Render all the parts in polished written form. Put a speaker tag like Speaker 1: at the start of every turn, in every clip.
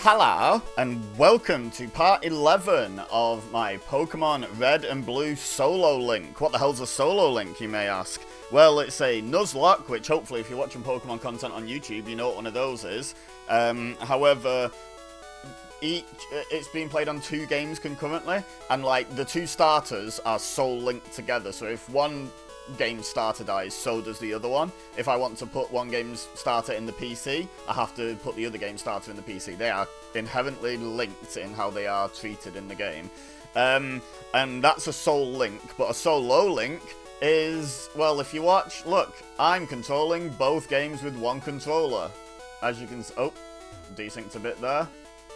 Speaker 1: Hello, and welcome to part 11 of my Pokemon Red and Blue solo link. What the hell's a solo link, you may ask? Well, it's a Nuzlocke, which hopefully if you're watching Pokemon content on YouTube, you know what one of those is. However, it's being played on 2 games concurrently, and like the 2 starters are soul linked together, so if one game starter dies, so does the other one. If I want to put one game starter in the PC, I have to put the other game starter in the PC. They are inherently linked in how they are treated in the game. And that's a soul link, but a solo link is, well, if you watch, look, I'm controlling both games with one controller. As you can see, oh, desynced a bit there.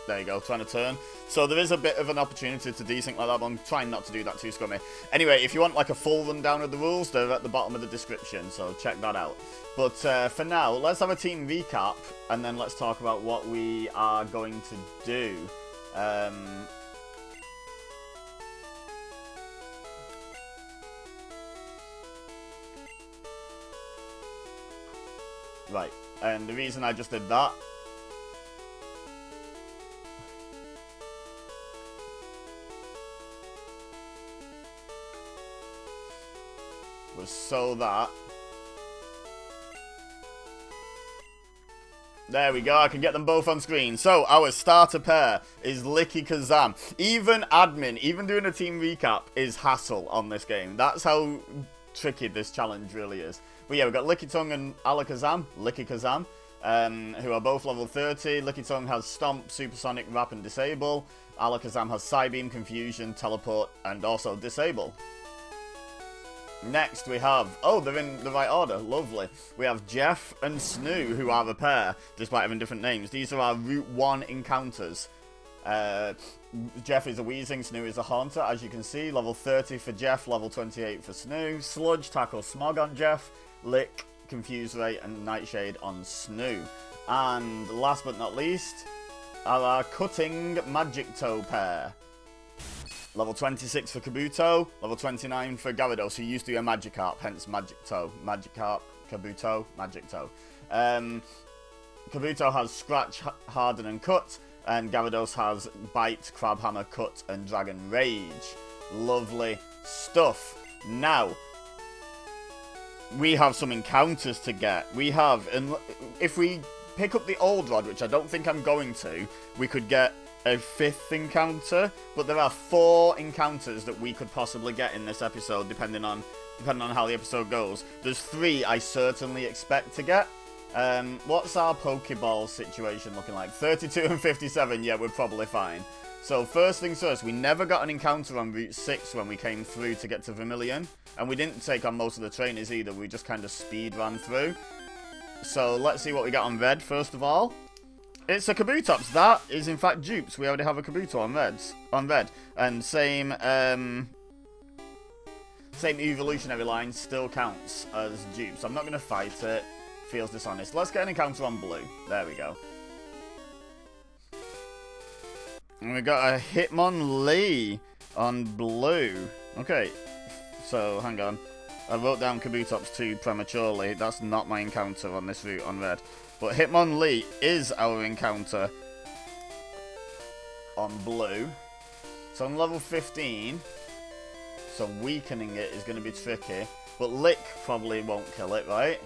Speaker 1: There you go, trying to turn. So there is a bit of an opportunity to desync like that, but I'm trying not to do that too scummy. Anyway, if you want like a full rundown of the rules, they're at the bottom of the description, so check that out. But for now, let's have a team recap, and then let's talk about what we are going to do. Right, and the reason I just did that was so that... There we go, I can get them both on screen. So, our starter pair is Licky-Kazam. Even admin, even doing a team recap, is hassle on this game. That's how tricky this challenge really is. But yeah, we've got Lickitung and Alakazam, Licky-Kazam, who are both level 30. Lickitung has Stomp, Supersonic, Wrap, and Disable. Alakazam has Psybeam, Confusion, Teleport, and also Disable. Next we have, oh, they're in the right order, lovely. We have Jeff and Snoo, who are a pair, despite having different names. These are our Route 1 encounters. Jeff is a Weezing, Snoo is a Haunter, as you can see. Level 30 for Jeff, level 28 for Snoo. Sludge, Tackle, Smog on Jeff. Lick, Confuse Ray, and Nightshade on Snoo. And last but not least, our Cutting Magic-Toe pair. Level 26 for Kabuto, level 29 for Gyarados, who used to be a Magikarp, hence Magic-Toe. Magikarp, Kabuto, Magic-Toe. Kabuto has Scratch, Harden, and Cut, and Gyarados has Bite, Crab Hammer, Cut, and Dragon Rage. Lovely stuff. Now, we have some encounters to get. We have, if we pick up the old rod, which I don't think I'm going to, we could get a 5th encounter, but there are 4 encounters that we could possibly get in this episode, depending on how the episode goes. There's 3 I certainly expect to get. What's our Pokeball situation looking like? 32 and 57, yeah, we're probably fine. So first things first, we never got an encounter on Route 6 when we came through to get to Vermilion, and we didn't take on most of the trainers either, we just kind of speed ran through. So let's see what we got on Red first of all. It's a Kabutops. That is in fact dupes. We already have a Kabuto on red. And same evolutionary line still counts as dupes. I'm not going to fight it. Feels dishonest. Let's get an encounter on blue. There we go. And we got a Hitmonlee on blue. Okay. So, hang on. I wrote down Kabutops too prematurely. That's not my encounter on this route on red. But Hitmonlee is our encounter on blue. So on level 15, so weakening it is going to be tricky. But Lick probably won't kill it, right?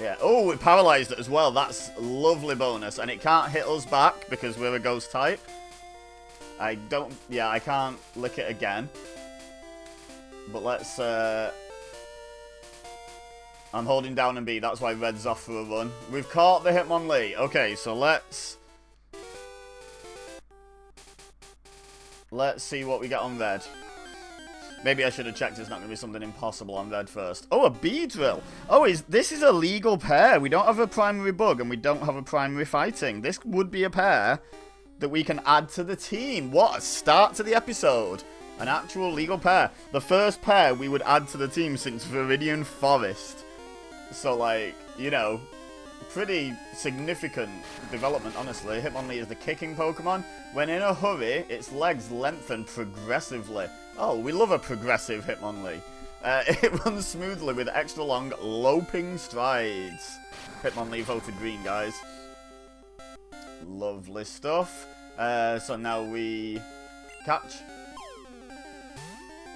Speaker 1: Yeah. Oh, it paralyzed it as well. That's a lovely bonus. And it can't hit us back because we're a ghost type. I can't lick it again. But let's... I'm holding down and B, that's why Red's off for a run. We've caught the Hitmonlee. Okay, so let's see what we get on Red. Maybe I should have checked it's not going to be something impossible on Red first. Oh, a Beedrill. Oh, this is a legal pair. We don't have a primary bug and we don't have a primary fighting. This would be a pair that we can add to the team. What a start to the episode. An actual legal pair. The first pair we would add to the team since Viridian Forest. So, like, you know, pretty significant development, honestly. Hitmonlee is the kicking Pokemon. When in a hurry, its legs lengthen progressively. Oh, we love a progressive Hitmonlee. It runs smoothly with extra long, loping strides. Hitmonlee voted green, guys. Lovely stuff. So now we catch.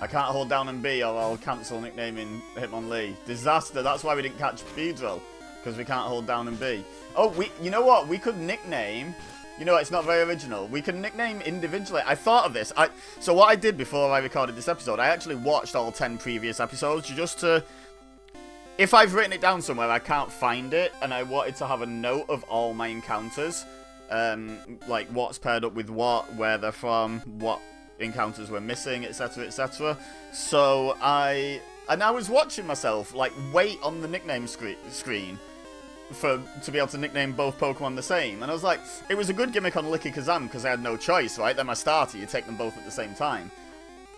Speaker 1: I can't hold down and B or I'll cancel nicknaming Hitmonlee. Disaster. That's why we didn't catch Beedrill. Because we can't hold down and B. Oh, you know what? We could nickname... You know, it's not very original. We can nickname individually. I thought of this. So what I did before I recorded this episode, I actually watched all 10 previous episodes just to... If I've written it down somewhere, I can't find it, and I wanted to have a note of all my encounters. Like, what's paired up with what, where they're from, what encounters we're missing, etc, etc. So I was watching myself, like, wait on the nickname screen to be able to nickname both Pokemon the same. And I was like, it was a good gimmick on Licky Kazam because I had no choice, right? They're my starter, you take them both at the same time.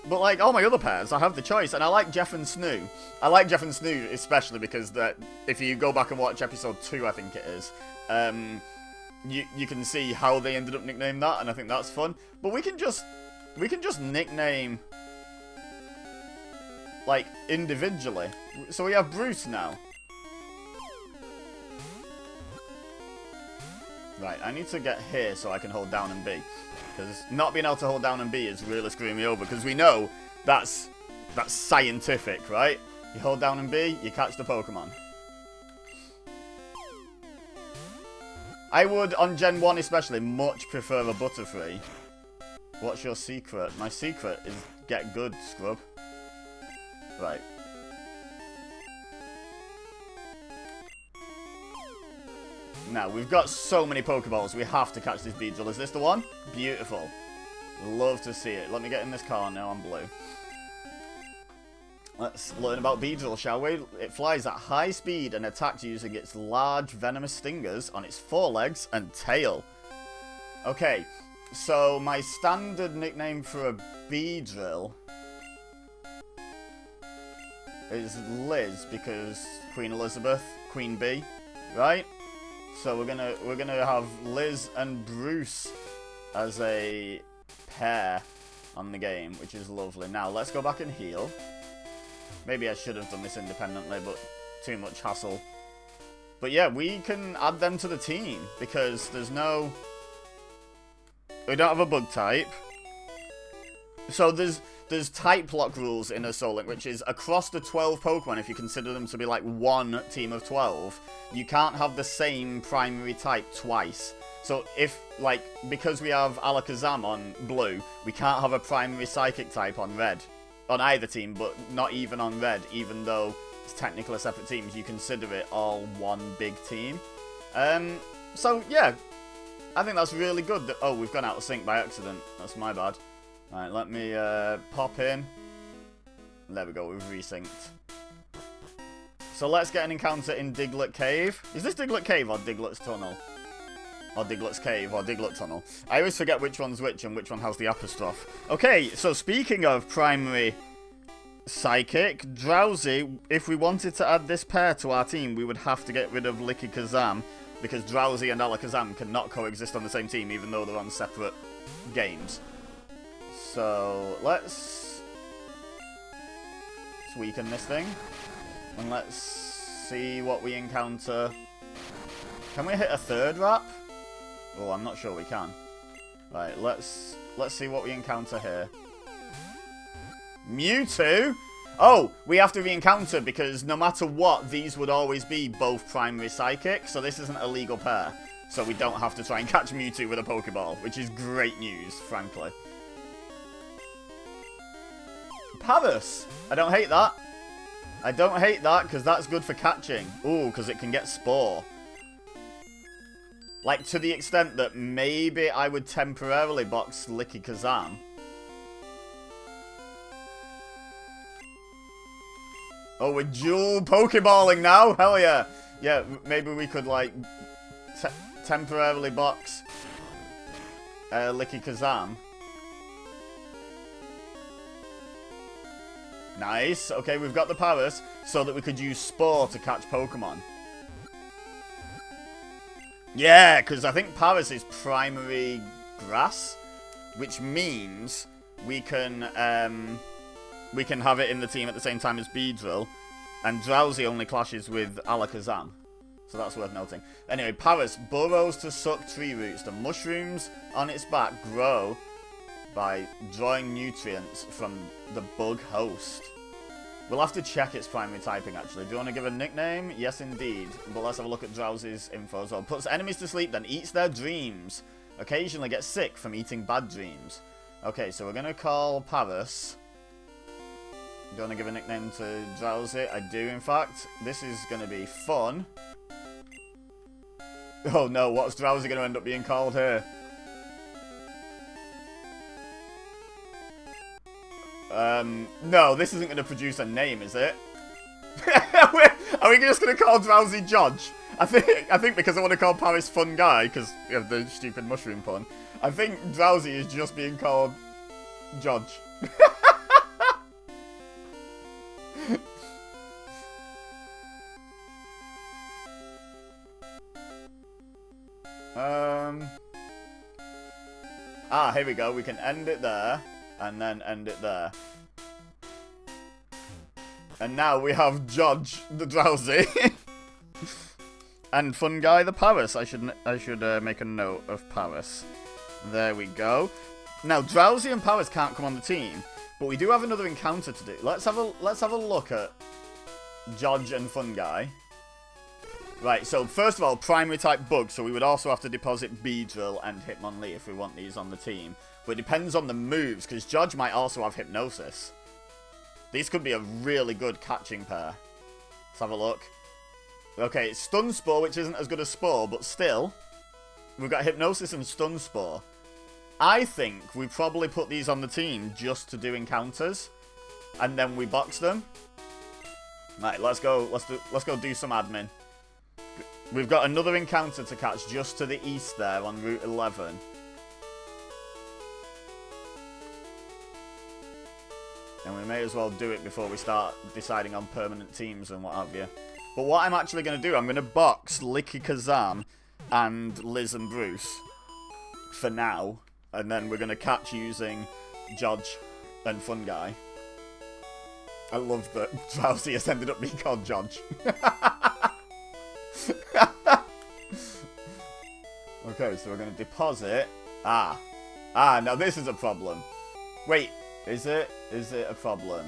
Speaker 1: But like all my other pairs, I have the choice, and I like Jeff and Snoo. I like Jeff and Snoo especially because if you go back and watch episode 2, I think it is, you can see how they ended up nicknaming that, and I think that's fun. But we can just nickname like individually. So we have Bruce now. Right, I need to get here so I can hold down and B. Because not being able to hold down and B is really screwing me over. Because we know that's scientific, right? You hold down and B, you catch the Pokemon. I would, on Gen 1 especially, much prefer a Butterfree. What's your secret? My secret is get good, scrub. Right. Now, we've got so many Pokeballs, we have to catch this Beedrill. Is this the one? Beautiful. Love to see it. Let me get in this car now, I'm blue. Let's learn about Beedrill, shall we? It flies at high speed and attacks using its large venomous stingers on its forelegs and tail. Okay, so my standard nickname for a Beedrill is Liz, because Queen Elizabeth, Queen Bee, right? So we're gonna have Liz and Bruce as a pair on the game, which is lovely. Now let's go back and heal. Maybe I should have done this independently, but too much hassle. But yeah, we can add them to the team because we don't have a bug type. So there's type lock rules in a Soul Link, which is across the 12 Pokemon, if you consider them to be like one team of 12, you can't have the same primary type twice. So if, like, because we have Alakazam on blue, we can't have a primary psychic type on red. On either team, but not even on red, even though it's technically separate teams, you consider it all one big team. So yeah, I think that's really good. Oh, we've gone out of sync by accident. That's my bad. Alright, let me pop in. There we go, we've resynced. So let's get an encounter in Diglett Cave. Is this Diglett Cave or Diglett's Tunnel? Or Diglett's Cave or Diglett Tunnel. I always forget which one's which and which one has the apostrophe. Okay, so speaking of primary psychic, Drowsy, if we wanted to add this pair to our team, we would have to get rid of Licky Kazam, because Drowsy and Alakazam cannot coexist on the same team, even though they're on separate games. So let's weaken this thing, and let's see what we encounter. Can we hit a third wrap? Oh, I'm not sure we can. Right, let's see what we encounter here. Mewtwo? Oh, we have to re-encounter because no matter what, these would always be both primary psychic, so this isn't a legal pair. So we don't have to try and catch Mewtwo with a Pokeball, which is great news, frankly. Paras! I don't hate that. I don't hate that, because that's good for catching. Ooh, because it can get Spore. Like, to the extent that maybe I would temporarily box Licky Kazam. Oh, we're dual Pokeballing now? Hell yeah. Yeah, maybe we could, like, temporarily box Licky Kazam. Nice. Okay, we've got the Paras so that we could use Spore to catch Pokemon. Yeah, because I think Paras is primary grass, which means we can have it in the team at the same time as Beedrill, and Drowsy only clashes with Alakazam. So that's worth noting. Anyway, Paris burrows to suck tree roots. The mushrooms on its back grow by drawing nutrients from the bug host. We'll have to check its primary typing, actually. Do you want to give a nickname? Yes, indeed. But let's have a look at Drowsy's info as well. Puts enemies to sleep, then eats their dreams. Occasionally gets sick from eating bad dreams. Okay, so we're going to call Paris. Do you want to give a nickname to Drowsy? I do, in fact. This is going to be fun. Oh no, what's Drowsy going to end up being called here? No, this isn't going to produce a name, is it? Are we just going to call Drowsy Judge? I think because I want to call Paris Fun Guy, because of the stupid mushroom pun, I think Drowsy is just being called Judge. Here we go. We can end it there, and then end it there. And now we have Judge the Drowsy. And Fun Guy the Paris. I should make a note of Paris. There we go. Now Drowsy and Paris can't come on the team, but we do have another encounter to do. Let's have a look at Judge and Fun Guy. Right, so first of all, primary type bug, so we would also have to deposit Beedrill and Hitmonlee if we want these on the team. But it depends on the moves, because Judge might also have Hypnosis. These could be a really good catching pair. Let's have a look. Okay, it's Stun Spore, which isn't as good as Spore, but still, we've got Hypnosis and Stun Spore. I think we probably put these on the team just to do encounters, and then we box them. Right, let's go do some admin. We've got another encounter to catch just to the east there on Route 11. And we may as well do it before we start deciding on permanent teams and what have you. But what I'm actually going to do, I'm going to box Licky Kazam and Liz and Bruce for now. And then we're going to catch using Judge and Fun Guy. I love that Drowsy has ended up being called Judge. Okay, so we're going to deposit. Now this is a problem. Wait, is it a problem?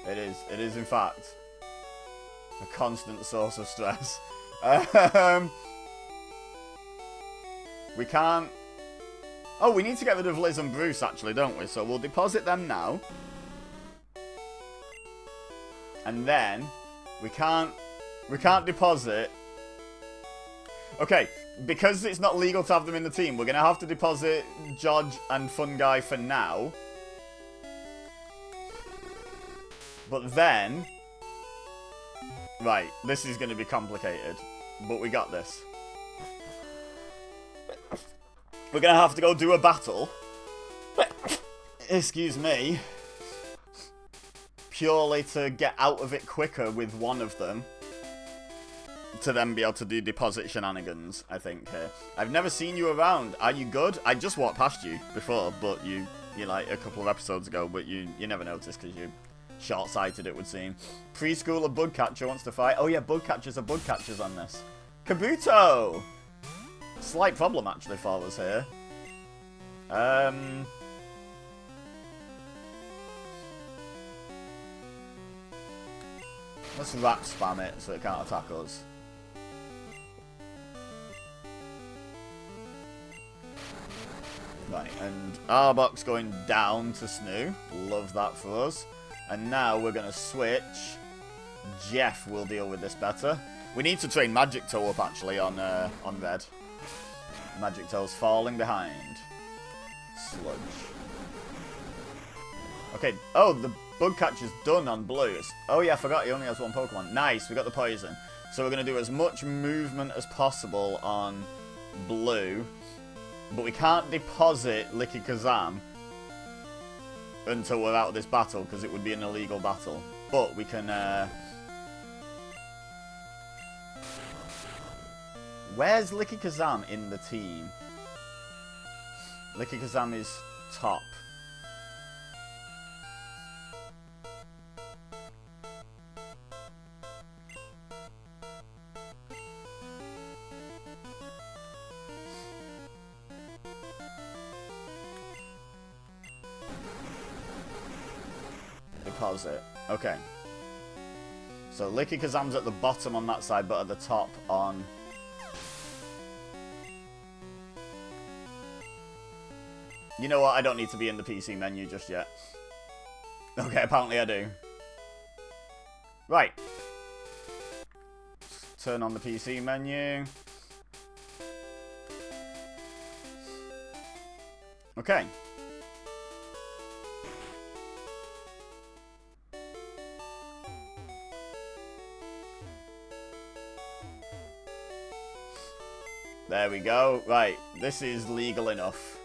Speaker 1: It is in fact a constant source of stress. We can't. Oh, we need to get rid of Liz and Bruce actually, don't we? So we'll deposit them now. And then we can't deposit. Okay, because it's not legal to have them in the team, we're going to have to deposit Judge and Fun Guy for now. But then... Right, this is going to be complicated. But we got this. We're going to have to go do a battle. Excuse me. Purely to get out of it quicker with one of them. To then be able to do deposit shenanigans, I think, here. I've never seen you around. Are you good? I just walked past you before, but you like, a couple of episodes ago, but you never noticed because you're short-sighted, it would seem. Preschooler bug catcher wants to fight. Oh yeah, bug catchers are bug catchers on this. Kabuto! Slight problem, actually, for us here. Let's rat spam it so it can't attack us. Right, and Arbok's going down to Snoo. Love that for us. And now we're going to switch. Jeff will deal with this better. We need to train Magic Toe up, actually, on Red. Magic Toe's falling behind. Sludge. Okay, oh, the bug catcher's done on Blue. Oh yeah, I forgot he only has one Pokemon. Nice, we got the poison. So we're going to do as much movement as possible on Blue. But we can't deposit Licky Kazam until we're out of this battle, because it would be an illegal battle. But we can... Where's Licky Kazam in the team? Licky Kazam is top. deposit. Okay. So Licky Kazam's at the bottom on that side, but at the top on... You know what? I don't need to be in the PC menu just yet. Okay, apparently I do. Right. Turn on the PC menu. Okay. There we go. Right, this is legal enough.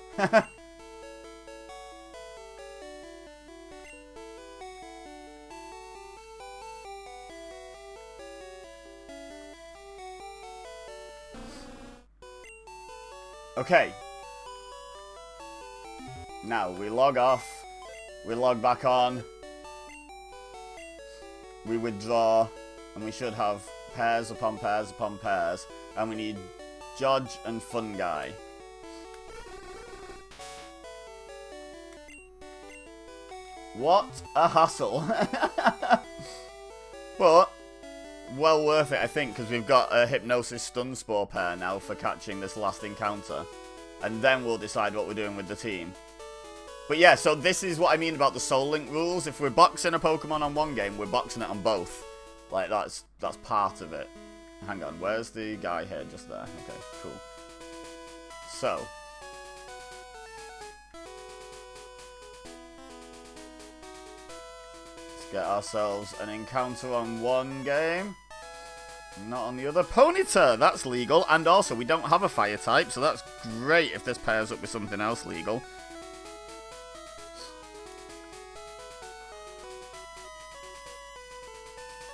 Speaker 1: Okay. Now, we log off. We log back on. We withdraw. And we should have pairs upon pairs upon pairs. And we need Judge and Fun Guy. What a hassle. But, well worth it, I think, because we've got a Hypnosis Stun Spore pair now for catching this last encounter. And then we'll decide what we're doing with the team. But yeah, so this is what I mean about the Soul Link rules. If we're boxing a Pokemon on one game, we're boxing it on both. Like, that's part of it. Hang on, where's the guy here? Just there. Okay, cool. So. Let's get ourselves an encounter on one game. Not on the other. Ponyta! That's legal. And also, we don't have a fire type, so that's great if this pairs up with something else legal.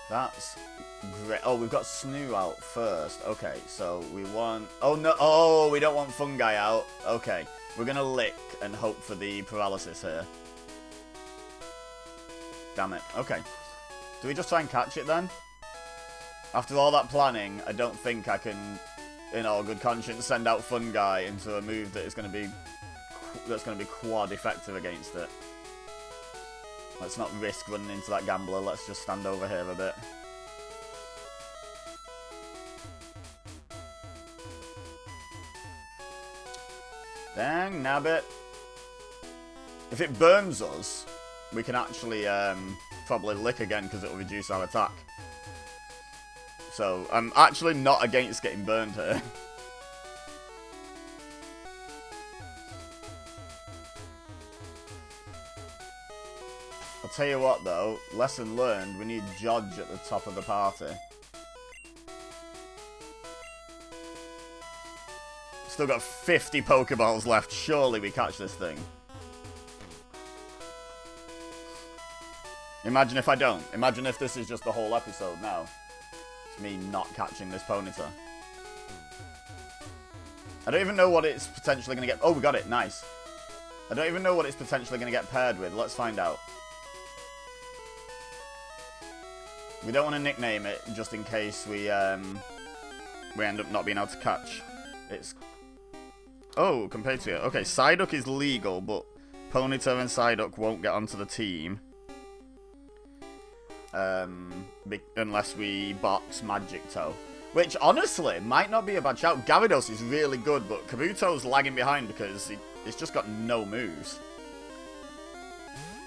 Speaker 1: That's great. Oh, we've got Snoo out first. Okay, so we want... Oh, no. Oh, we don't want Fungi out. Okay. We're going to lick and hope for the paralysis here. Damn it. Okay. Do we just try and catch it then? After all that planning, I don't think I can, in all good conscience, send out Fungi into a move that is going to be... that's going to be quad effective against it. Let's not risk running into that gambler. Let's just stand over here a bit. Dang, nabbit. If it burns us, we can actually probably lick again because it will reduce our attack. So, I'm actually not against getting burned here. I'll tell you what though, lesson learned, we need Judge at the top of the party. Still got 50 Pokeballs left, surely we catch this thing. Imagine if I don't. Imagine if this is just the whole episode now. It's me not catching this Ponyta. I don't even know what it's potentially going to get... Oh, we got it, nice. I don't even know what it's potentially going to get paired with, let's find out. We don't want to nickname it, just in case we end up not being able to catch. It's... Oh, compared to it. Okay, Psyduck is legal, but Ponyta and Psyduck won't get onto the team. Unless we box Magicto. Which, honestly, might not be a bad shout. Gyarados is really good, but Kabuto's lagging behind because it's just got no moves.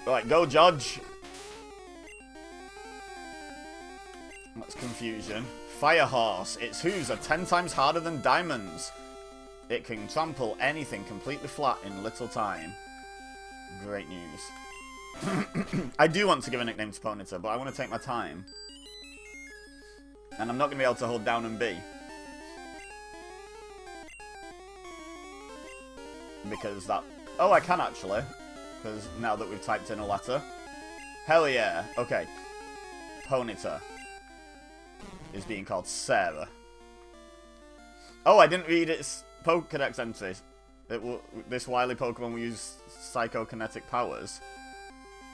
Speaker 1: Right, go Judge. That's confusion. Fire Horse. Its hooves are 10 times harder than Diamond's. It can trample anything completely flat in little time. Great news. I do want to give a nickname to Ponyta, but I want to take my time. And I'm not going to be able to hold down and B. Because that... Oh, I can actually. Because now that we've typed in a letter. Hell yeah. Okay. Ponyta is being called Sarah. Oh, I didn't read its Pokedex entries. This wily Pokemon will use psychokinetic powers.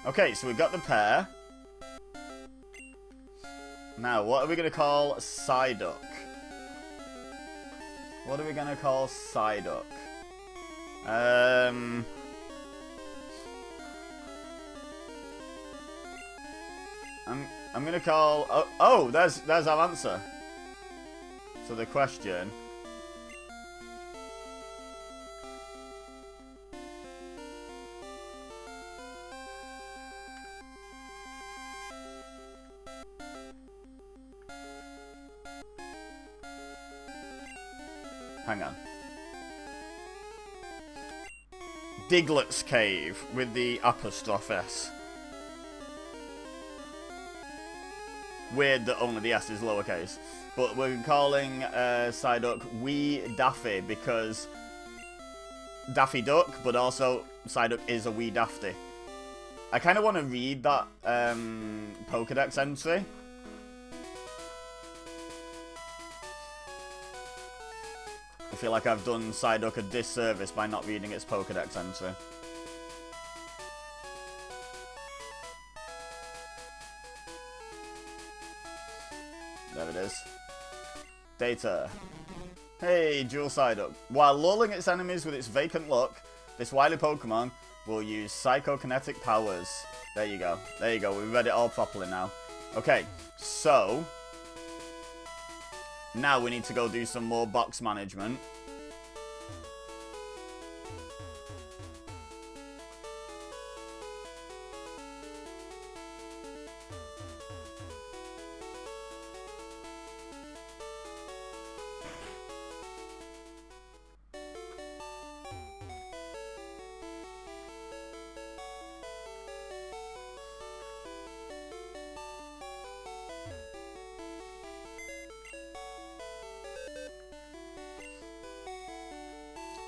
Speaker 1: Okay, so we've got the pair. Now, what are we going to call Psyduck? What are we going to call Psyduck? I'm gonna call... Oh, there's our answer. So the question... Hang on. Diglett's Cave with the apostrophe S. Weird that only the S is lowercase. But we're calling Psyduck Wee Daffy because Daffy Duck, but also Psyduck is a wee dafty. I kind of want to read that Pokédex entry. I feel like I've done Psyduck a disservice by not reading its Pokédex entry. There it is. Data. Hey, Dual Psyduck. While lulling its enemies with its vacant look, this wily Pokemon will use psychokinetic powers. There you go. There you go. We've read it all properly now. Okay, so... now we need to go do some more box management.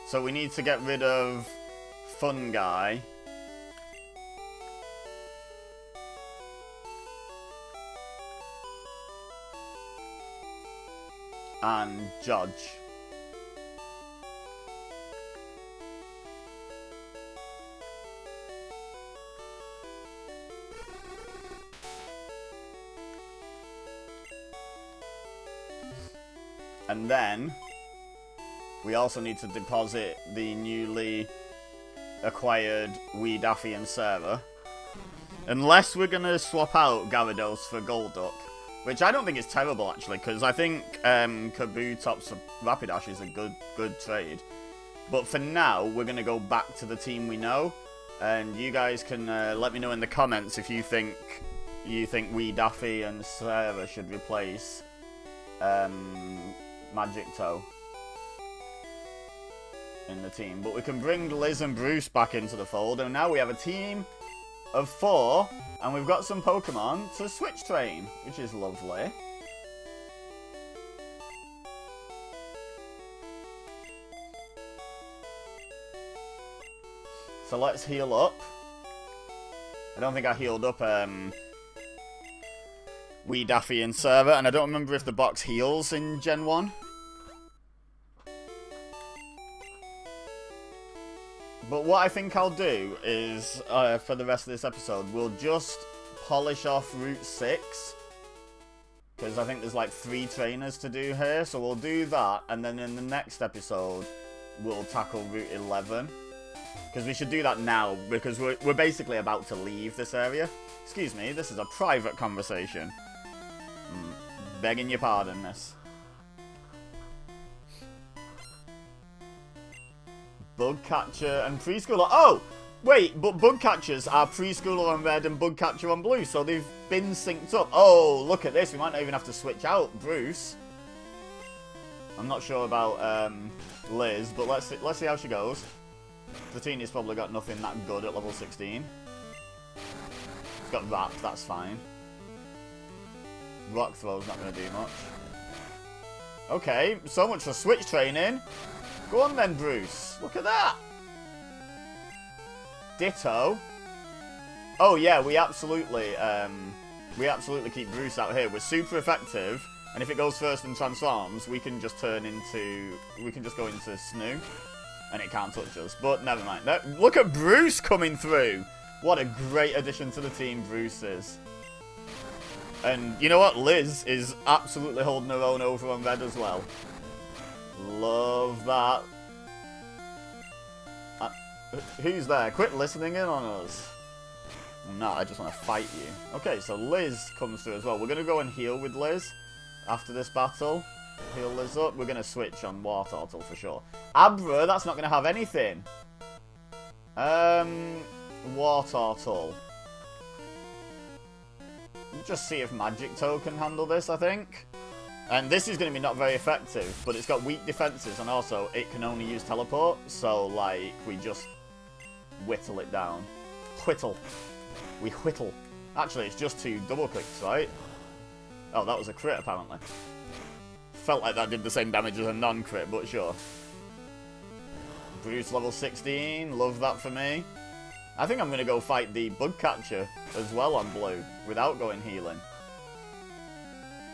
Speaker 1: So we need to get rid of Fun Guy. And Judge. And then we also need to deposit the newly acquired Wee Daffy and Sarah. Unless we're going to swap out Gyarados for Golduck. Which I don't think is terrible, actually, because I think Kabutops Rapidash is a good trade. But for now, we're going to go back to the team we know. And you guys can let me know in the comments if you think Wee Daffy and Sarah should replace Magic Toe in the team. But we can bring Liz and Bruce back into the fold, and now we have a team of 4, and we've got some Pokemon to switch train, which is lovely. So let's heal up. I don't think I healed up Wee Daffy and Sarah, and I don't remember if the box heals in Gen 1. But what I think I'll do is, for the rest of this episode, we'll just polish off Route 6. Because I think there's like 3 trainers to do here, so we'll do that, and then in the next episode, we'll tackle Route 11. Because we should do that now, because we're basically about to leave this area. Excuse me, this is a private conversation. Begging your pardon, miss. Bugcatcher and Preschooler. Oh! Wait, but Bugcatchers are Preschooler on red and Bugcatcher on blue, so they've been synced up. Oh, look at this. We might not even have to switch out Bruce. I'm not sure about Liz, but let's see how she goes. Platini's probably got nothing that good at level 16. It's got Wrap, that's fine. Rock Throw's not going to do much. Okay, so much for switch training. Go on then, Bruce. Look at that. Ditto. Oh yeah, we absolutely keep Bruce out here. We're super effective, and if it goes first and transforms, we can just go into Snoo, and it can't touch us. But never mind. Look at Bruce coming through. What a great addition to the team Bruce is. And you know what? Liz is absolutely holding her own over on red as well. Love that. Who's there? Quit listening in on us. I'm not, I just want to fight you. Okay, so Liz comes through as well. We're going to go and heal with Liz after this battle. Heal Liz up. We're going to switch on Wartortle for sure. Abra, that's not going to have anything. Wartortle. Just see if Magic Toe can handle this, I think. And this is going to be not very effective, but it's got weak defenses, and also it can only use teleport, so, like, we just whittle it down. Whittle. We whittle. Actually, it's just 2 double clicks, right? Oh, that was a crit, apparently. Felt like that did the same damage as a non-crit, but sure. Bruce level 16, love that for me. I think I'm going to go fight the Bug Catcher as well on blue, without going healing.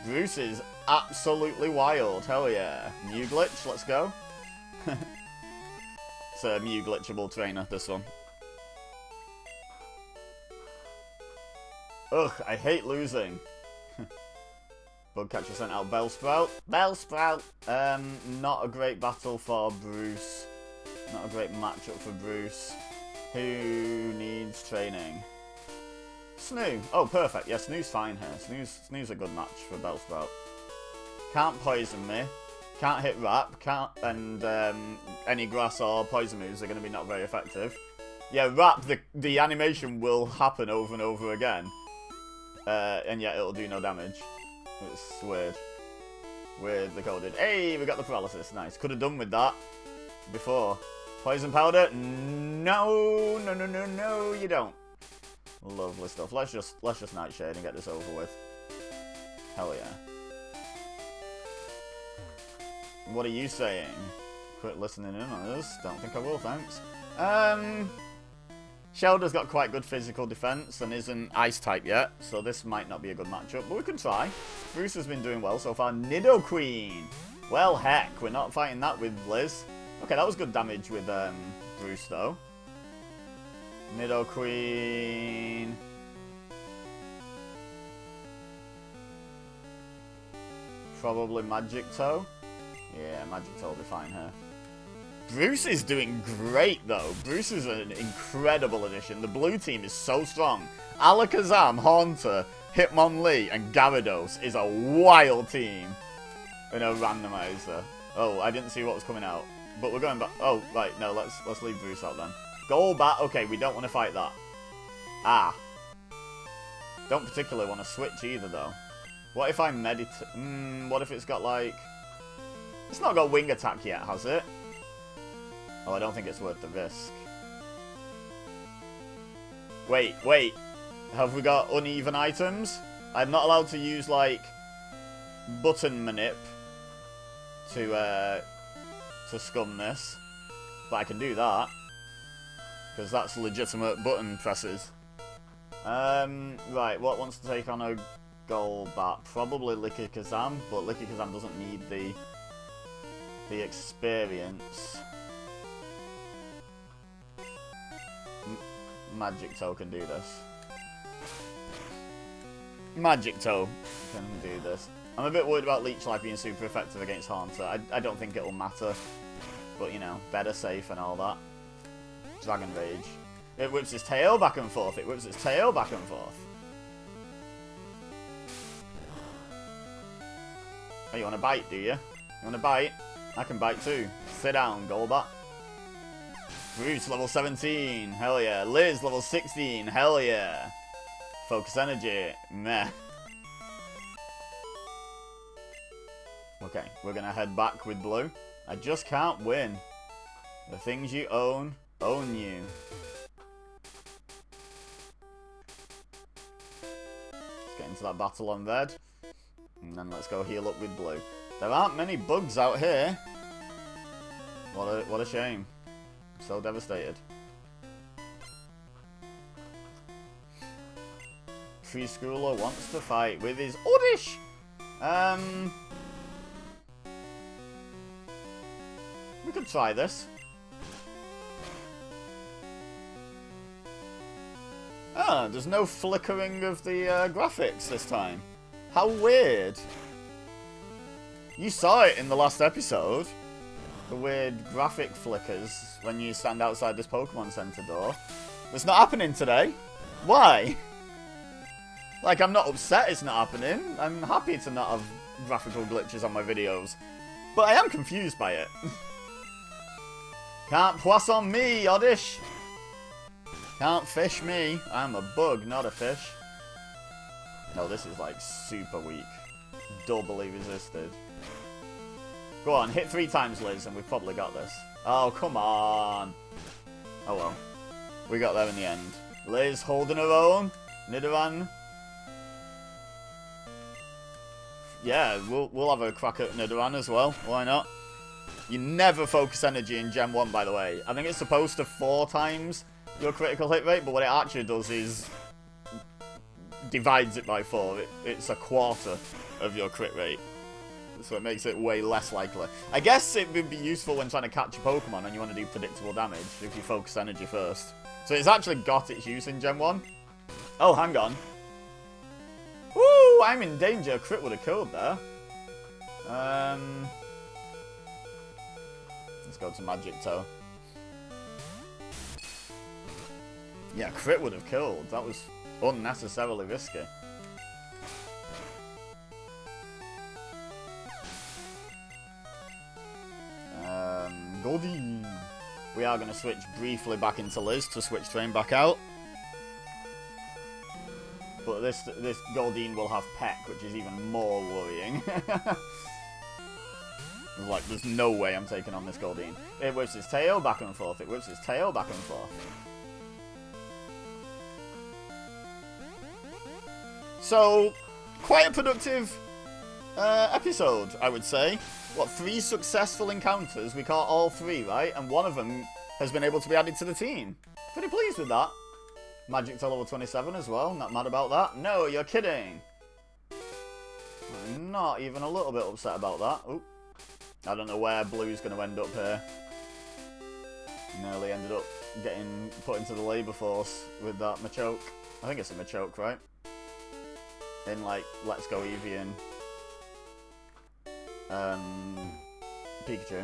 Speaker 1: Bruce is absolutely wild, hell yeah. Mew Glitch, let's go. It's a Mew Glitchable trainer, this one. Ugh, I hate losing. Bug Catcher sent out Bellsprout. Bellsprout! Not a great battle for Bruce. Not a great matchup for Bruce. Who needs training? Snoo. Oh, perfect. Yeah, Snoo's fine here. Snoo's a good match for Bellsprout. Can't poison me. Can't hit Wrap. Can't, and any grass or poison moves are going to be not very effective. Yeah, Wrap, the animation will happen over and over again. And yet it'll do no damage. It's weird. Weirdly coded. Hey, we got the paralysis. Nice. Could have done with that before. Poison powder? No, no, no, no, no, you don't. Lovely stuff. Let's just Nightshade and get this over with. Hell yeah. What are you saying? Quit listening in on us. Don't think I will, thanks. Shelder's got quite good physical defense and isn't ice type yet, so this might not be a good matchup, but we can try. Bruce has been doing well so far. Nidoqueen! Well, heck, we're not fighting that with Liz. Okay, that was good damage with Bruce, though. Nidoqueen. Probably Magic Toe. Yeah, Magic Toe will be fine here. Bruce is doing great, though. Bruce is an incredible addition. The blue team is so strong. Alakazam, Haunter, Hitmonlee, and Gyarados is a wild team in a randomizer. Oh, I didn't see what was coming out. But we're going back. Oh, right. No, let's leave Bruce out then. Golbat. Okay, we don't want to fight that. Ah. Don't particularly want to switch either, though. What if I meditate? What if it's got, like... It's not got Wing Attack yet, has it? Oh, I don't think it's worth the risk. Wait. Have we got uneven items? I'm not allowed to use, like, button manip to scum this. But I can do that. Because that's legitimate button presses. Right, what wants to take on a Golbat? Probably Lickickazam, but Lickickazam doesn't need the experience. Magic Toe can do this. Magic Toe can do this. I'm a bit worried about Leech Life being super effective against Haunter. I don't think it'll matter. But, you know, better safe and all that. Dragon Rage. It whips its tail back and forth. It whips its tail back and forth. Oh, you want to bite, do you? You want to bite? I can bite too. Sit down, Golbat. Bruce, level 17. Hell yeah. Liz, level 16. Hell yeah. Focus Energy. Meh. Okay, we're going to head back with blue. I just can't win. The things you own you. Let's get into that battle on red. And then let's go heal up with blue. There aren't many bugs out here. What a shame. I'm so devastated. Preschooler wants to fight with his Oddish! We could try this. Ah, there's no flickering of the graphics this time. How weird. You saw it in the last episode. The weird graphic flickers when you stand outside this Pokemon Center door. It's not happening today. Why? Like, I'm not upset it's not happening. I'm happy to not have graphical glitches on my videos. But I am confused by it. Can't poisson me, Oddish. Can't fish me. I'm a bug, not a fish. No, this is, like, super weak. Doubly resisted. Go on, hit 3 times, Liz, and we've probably got this. Oh, come on. Oh, well. We got there in the end. Liz holding her own. Nidoran. Yeah, we'll have a crack at Nidoran as well. Why not? You never focus energy in Gen 1, by the way. I think it's supposed to 4 times your critical hit rate, but what it actually does is divides it by 4. It's a quarter of your crit rate. So it makes it way less likely. I guess it would be useful when trying to catch a Pokemon and you want to do predictable damage if you focus energy first. So it's actually got its use in Gen 1. Oh, hang on. Woo! I'm in danger. Crit would have killed there. Let's go to Magic Toe. Yeah, crit would have killed. That was unnecessarily risky. Goldie. We are going to switch briefly back into Liz to switch train back out. But this Goldeen will have Peck, which is even more worrying. Like, there's no way I'm taking on this Goldeen. It whips its tail back and forth. It whips its tail back and forth. So, quite a productive episode, I would say. What, 3 successful encounters? We caught all 3, right? And one of them has been able to be added to the team. Pretty pleased with that. Magic to level 27 as well. Not mad about that. No, you're kidding. I'm not even a little bit upset about that. Oop. I don't know where Blue's going to end up here. Nearly ended up getting put into the labour force with that Machoke. I think it's a Machoke, right? In, like, Let's Go Eevee and Pikachu.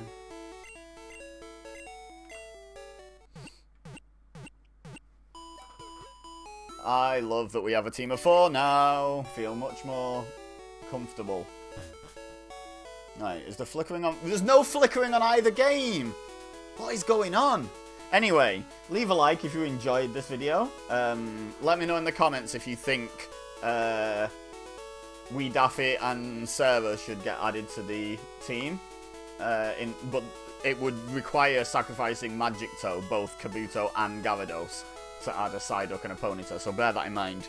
Speaker 1: I love that we have a team of 4 now. Feel much more comfortable. Right, is the flickering on? There's no flickering on either game! What is going on? Anyway, leave a like if you enjoyed this video. Let me know in the comments if you think Wee Daffy and Sarah should get added to the team. But it would require sacrificing Magic Toe, both Kabuto and Gyarados, to add a Psyduck and a Ponyta. So bear that in mind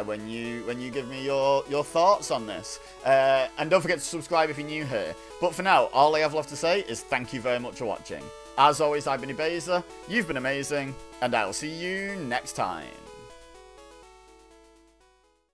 Speaker 1: when you give me your thoughts on this. And don't forget to subscribe if you're new here. But for now, all I have left to say is thank you very much for watching. As always, I've been EBEZA, you've been amazing, and I'll see you next time.